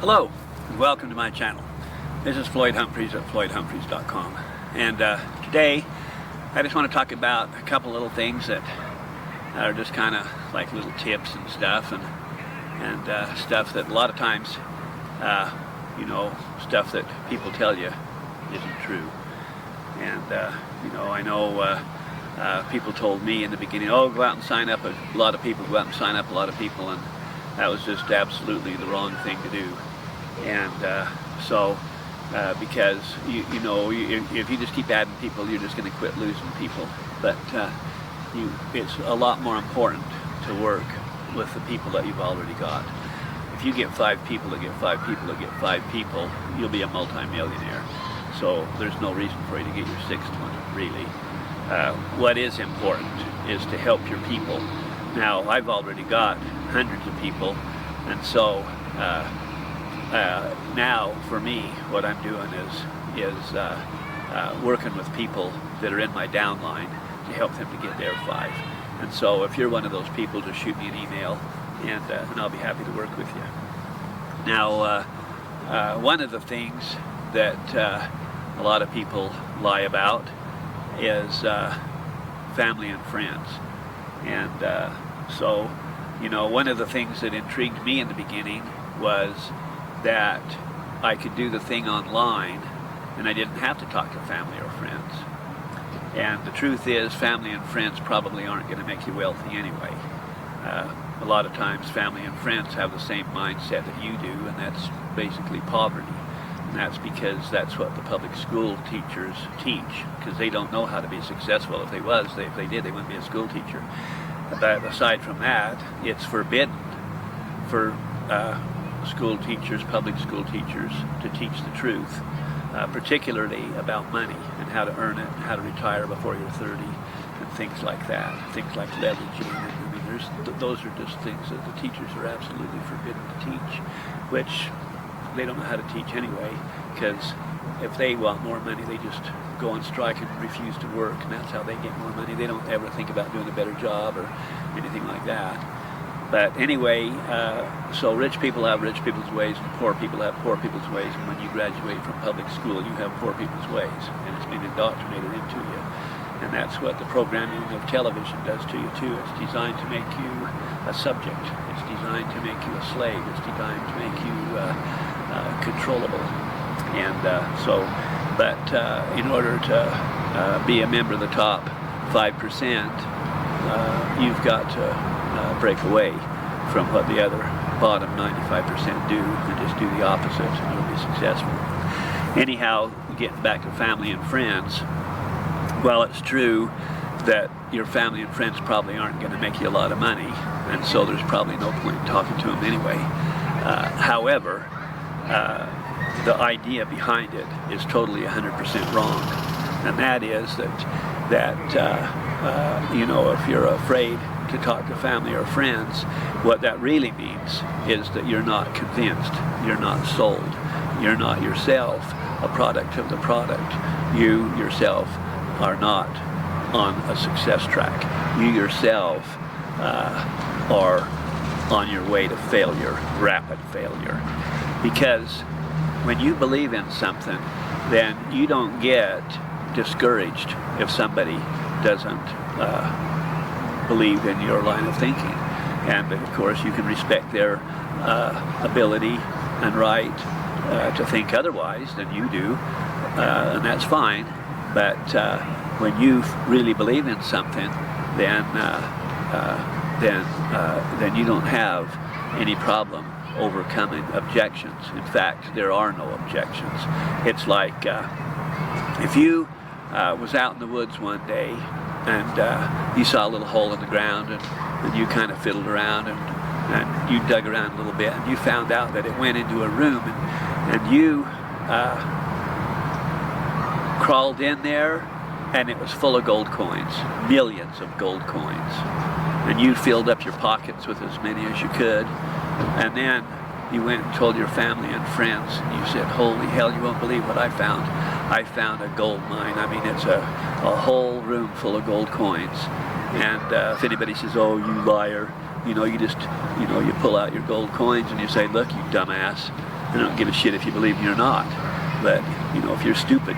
Hello, and welcome to my channel. This is Floyd Humphreys at floydhumphreys.com, and today I just want to talk about a couple little things that are just kind of like little tips and stuff, and stuff that a lot of times, stuff that people tell you isn't true. And I know people told me in the beginning, oh, go out and sign up a lot of people, and that was just absolutely the wrong thing to do. And because if you just keep adding people, you're just going to quit losing people. But it's a lot more important to work with the people that you've already got. If you get 5 people to get 5 people to get 5 people, you'll be a multi-millionaire. So there's no reason for you to get your 6th one, really. What is important is to help your people. Now, I've already got hundreds of people, and so now for me, what I'm doing is working with people that are in my downline to help them to get their 5. And so if you're one of those people, just shoot me an email, and I'll be happy to work with you. Now, one of the things that a lot of people lie about is family and friends. And so one of the things that intrigued me in the beginning was that I could do the thing online and I didn't have to talk to family or friends. And the truth is, family and friends probably aren't going to make you wealthy anyway. A lot of times family and friends have the same mindset that you do, and that's basically poverty. And that's because that's what the public school teachers teach, because they don't know how to be successful. If they did, they wouldn't be a school teacher. But aside from that, it's forbidden for school teachers, public school teachers, to teach the truth, particularly about money and how to earn it, and how to retire before you're 30, and things like that. Things like leveraging. I mean, those are just things that the teachers are absolutely forbidden to teach, which they don't know how to teach anyway, because if they want more money, they just go on strike and refuse to work, and that's how they get more money. They don't ever think about doing a better job or anything like that. But anyway, so rich people have rich people's ways, and poor people have poor people's ways. And when you graduate from public school, you have poor people's ways, and it's been indoctrinated into you. And that's what the programming of television does to you too. It's designed to make you a subject. It's designed to make you a slave. It's designed to make you controllable. And but in order to be a member of the top 5%, you've got to break away from what the other bottom 95% do, and just do the opposite, and you'll be successful. Anyhow, getting back to family and friends, well, it's true that your family and friends probably aren't going to make you a lot of money, and so there's probably no point in talking to them anyway. However, the idea behind it is totally 100% wrong, and that is that if you're afraid to talk to family or friends, what that really means is that you're not convinced, you're not sold, you're not yourself a product of the product. You yourself are not on a success track. You yourself are on your way to failure, rapid failure. Because when you believe in something, then you don't get discouraged if somebody doesn't believe in your line of thinking. And of course you can respect their ability and right to think otherwise than you do, and that's fine. But when you really believe in something, then you don't have any problem overcoming objections. In fact, there are no objections. It's like if you was out in the woods one day and you saw a little hole in the ground, and you kind of fiddled around and you dug around a little bit, and you found out that it went into a room, and you crawled in there, and it was full of gold coins, millions of gold coins, and you filled up your pockets with as many as you could, and then you went and told your family and friends, and you said, holy hell, you won't believe what I found. I found a gold mine. I mean, it's a whole room full of gold coins. And if anybody says, oh, you liar, you pull out your gold coins and you say, look, you dumbass, I don't give a shit if you believe me or not. But, you know, if you're stupid,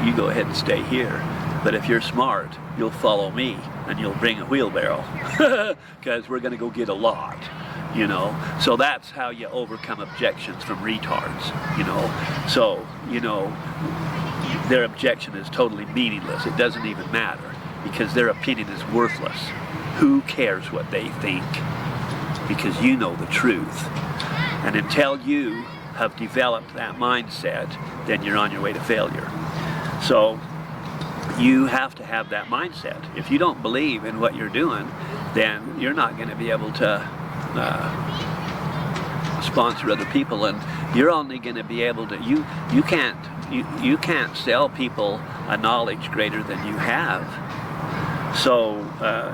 you go ahead and stay here. But if you're smart, you'll follow me and you'll bring a wheelbarrow because we're going to go get a lot, you know. So that's how you overcome objections from retards, you know. So, you know, their objection is totally meaningless. It doesn't even matter because their opinion is worthless. Who cares what they think? Because you know the truth. And until you have developed that mindset, then you're on your way to failure. So you have to have that mindset. If you don't believe in what you're doing, then you're not going to be able to sponsor other people, and you're only going to be able to, you can't sell people a knowledge greater than you have. So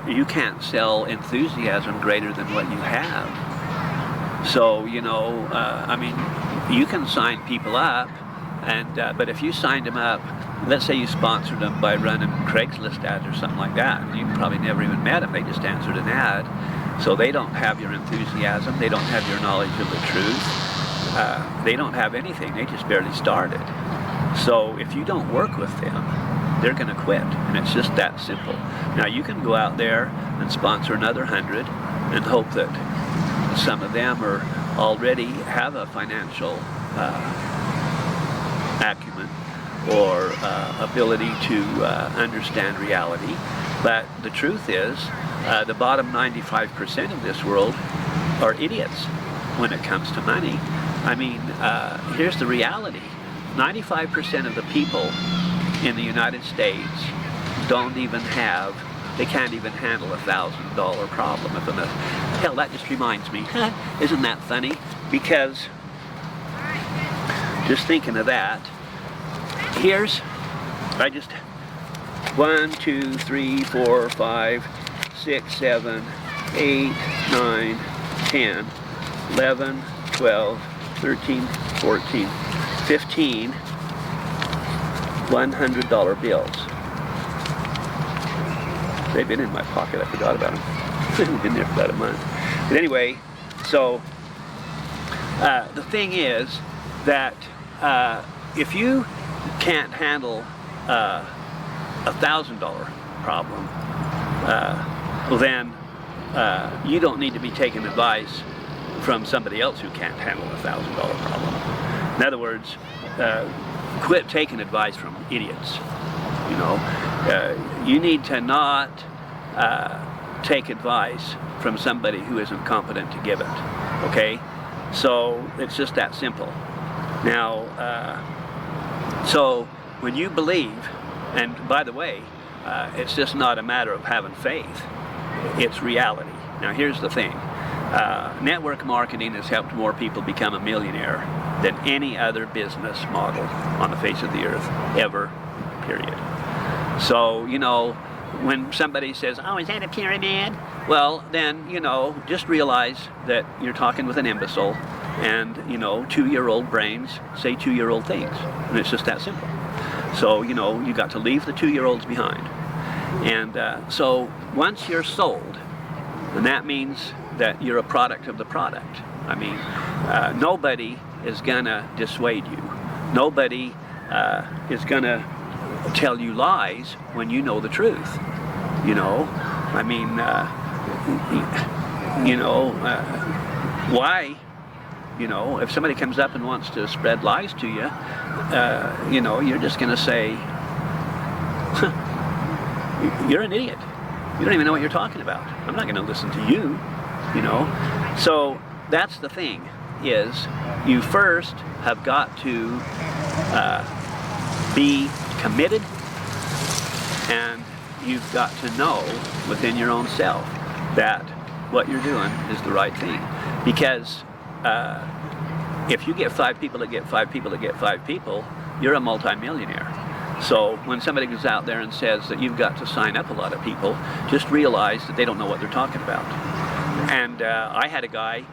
you can't sell enthusiasm greater than what you have. So, you know, I mean, you can sign people up, and but if you signed them up, let's say you sponsored them by running Craigslist ads or something like that, and you probably never even met them, they just answered an ad. So they don't have your enthusiasm, they don't have your knowledge of the truth, they don't have anything, they just barely started. So if you don't work with them, they're going to quit, and it's just that simple. Now you can go out there and sponsor another 100 and hope that some of them are already have a financial acumen or ability to understand reality. But the truth is, the bottom 95% of this world are idiots when it comes to money. I mean, here's the reality. 95% of the people in the United States don't even have, they can't even handle $1,000 problem. Hell, that just reminds me, isn't that funny? Because, just thinking of that, here's, 1, 2, 3, 4, 5, 6, 7, 8, 9, 10, 11, 12, 13, 14, 15 $100 bills. They've been in my pocket, I forgot about them. They've been there for about a month. But anyway, so the thing is that if you can't handle $1,000 problem, well then you don't need to be taking advice from somebody else who can't handle a $1,000 problem. In other words, quit taking advice from idiots. You know, you need to not take advice from somebody who isn't competent to give it. Okay, so it's just that simple. Now, so when you believe, and by the way, it's just not a matter of having faith, it's reality. Now here's the thing, network marketing has helped more people become a millionaire than any other business model on the face of the earth, ever, period. So, you know, when somebody says, oh, is that a pyramid? Well, then, you know, just realize that you're talking with an imbecile, and, you know, 2-year-old brains say 2-year-old things, and it's just that simple. So, you know, you got to leave the 2-year-olds behind. And so once you're sold, then that means that you're a product of the product. I mean, nobody is gonna dissuade you. Nobody is gonna tell you lies when you know the truth. You know, I mean, you know, why? You know, if somebody comes up and wants to spread lies to you, you know, you're just gonna say, you're an idiot. You don't even know what you're talking about. I'm not gonna listen to you, you know. So that's the thing, is you first have got to be committed, and you've got to know within your own self that what you're doing is the right thing. Because if you get 5 people that get 5 people that get 5 people, you're a multimillionaire. So when somebody goes out there and says that you've got to sign up a lot of people, just realize that they don't know what they're talking about. And I had a guy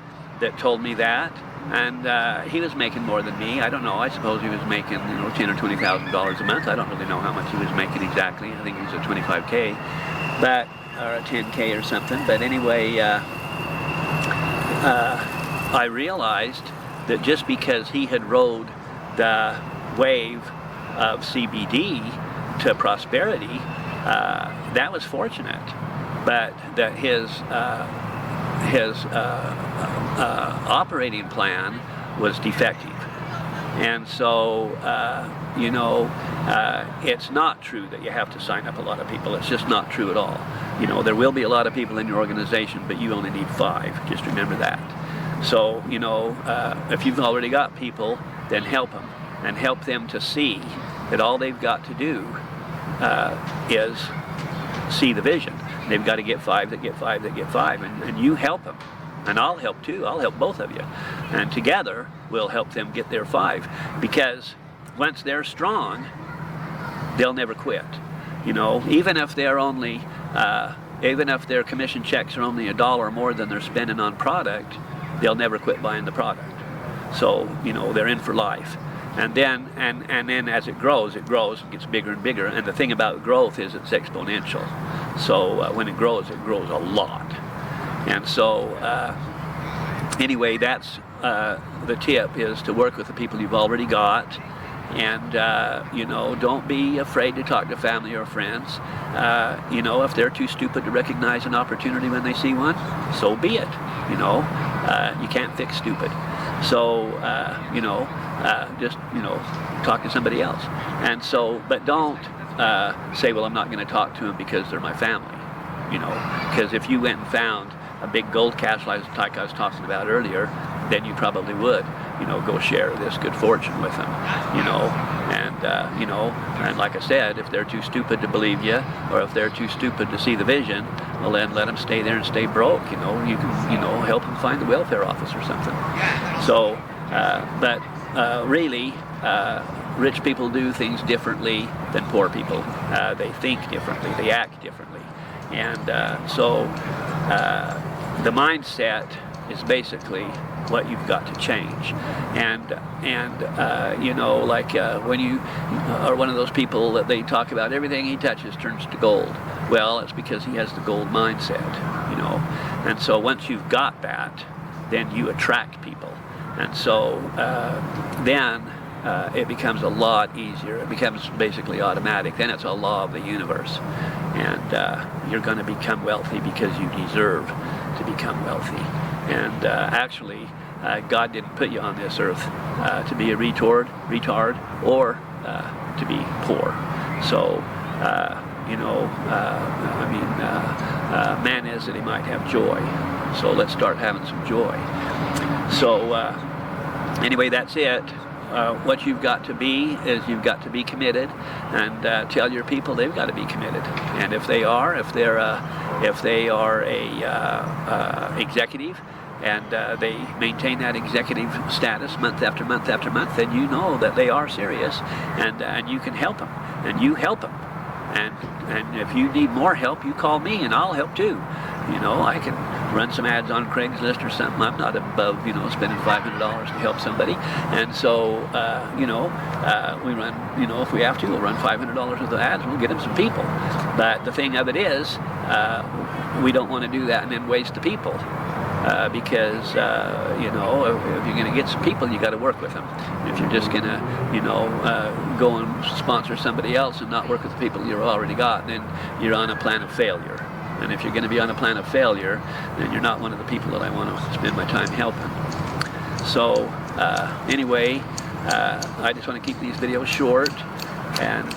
that told me that, and he was making more than me. I don't know, I suppose he was making, you know, $10,000 or $20,000 a month. I don't really know how much he was making exactly. I think he was at 25K, but, or a 10K or something. But anyway, I realized that just because he had rode the wave of CBD to prosperity, that was fortunate, but that his operating plan was defective. And so, it's not true that you have to sign up a lot of people. It's just not true at all. There will be a lot of people in your organization, but you only need 5. Just remember that. So, if you've already got people, then help them, and help them to see that all they've got to do is see the vision. They've got to get 5 that get 5 that get 5, and you help them. And I'll help too. I'll help both of you. And together, we'll help them get their 5. Because once they're strong, they'll never quit. Even if they're only, even if their commission checks are only $1 more than they're spending on product, they'll never quit buying the product. So, they're in for life. And then, and then as it grows and gets bigger and bigger. And the thing about growth is it's exponential. So when it grows a lot. And so, anyway, that's the tip, is to work with the people you've already got. And, don't be afraid to talk to family or friends. If they're too stupid to recognize an opportunity when they see one, so be it. You can't fix stupid. So, just, talk to somebody else. And so, but don't say, well, I'm not going to talk to them because they're my family. Because if you went and found a big gold cache like I was talking about earlier, then you probably would, go share this good fortune with them, and like I said, if they're too stupid to believe you, or if they're too stupid to see the vision, well, then let them stay there and stay broke. You can, help them find the welfare office or something. So, but really, rich people do things differently than poor people. They think differently, they act differently. And so the mindset is basically what you've got to change. And like when you are one of those people that they talk about everything he touches turns to gold. Well, it's because he has the gold mindset, And so once you've got that, then you attract people. And so then it becomes a lot easier. It becomes basically automatic. Then it's a law of the universe. And you're going to become wealthy because you deserve to become wealthy. And actually, God didn't put you on this earth to be a retard, or to be poor. So, man is that he might have joy. So let's start having some joy. So anyway, that's it. What you've got to be is you've got to be committed, and tell your people they've got to be committed. And if they are a executive, and they maintain that executive status month after month after month, then you know that they are serious, and you can help them, and you help them. And if you need more help, you call me, and I'll help too. I can run some ads on Craigslist or something. I'm not above, spending $500 to help somebody. And so, we run, if we have to, we'll run $500 worth of ads, and we'll get them some people. But the thing of it is, we don't want to do that and then waste the people. Because, if you're going to get some people, you got to work with them. If you're just going to, go and sponsor somebody else and not work with the people you've already got, then you're on a plan of failure. And if you're going to be on a plan of failure, then you're not one of the people that I want to spend my time helping. So, anyway, I just want to keep these videos short, and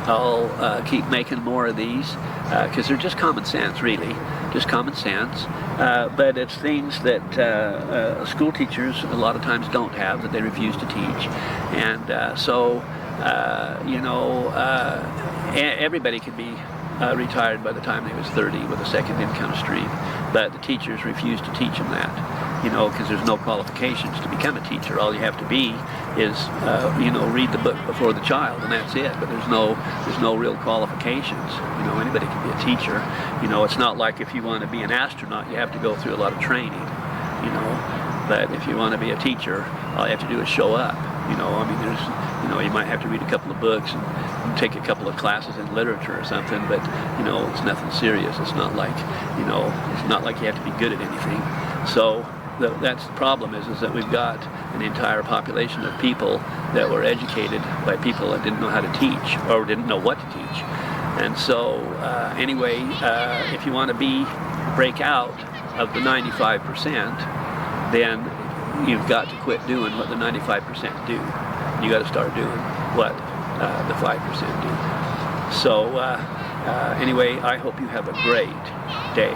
I'll keep making more of these, because they're just common sense, really, just common sense. But it's things that school teachers a lot of times don't have, that they refuse to teach. And everybody can be retired by the time they was 30 with a second income stream, but the teachers refuse to teach them that, because there's no qualifications to become a teacher. All you have to be is, read the book before the child, and that's it. But there's no real qualifications. Anybody can be a teacher. It's not like if you want to be an astronaut, you have to go through a lot of training. But if you want to be a teacher, all you have to do is show up. You might have to read a couple of books and take a couple of classes in literature or something, but it's nothing serious. It's not like you have to be good at anything. So that's the problem is that we've got an entire population of people that were educated by people that didn't know how to teach or didn't know what to teach. And so anyway, if you want to break out of the 95%, then you've got to quit doing what the 95% do. You got to start doing what the 5% do. So anyway, I hope you have a great day.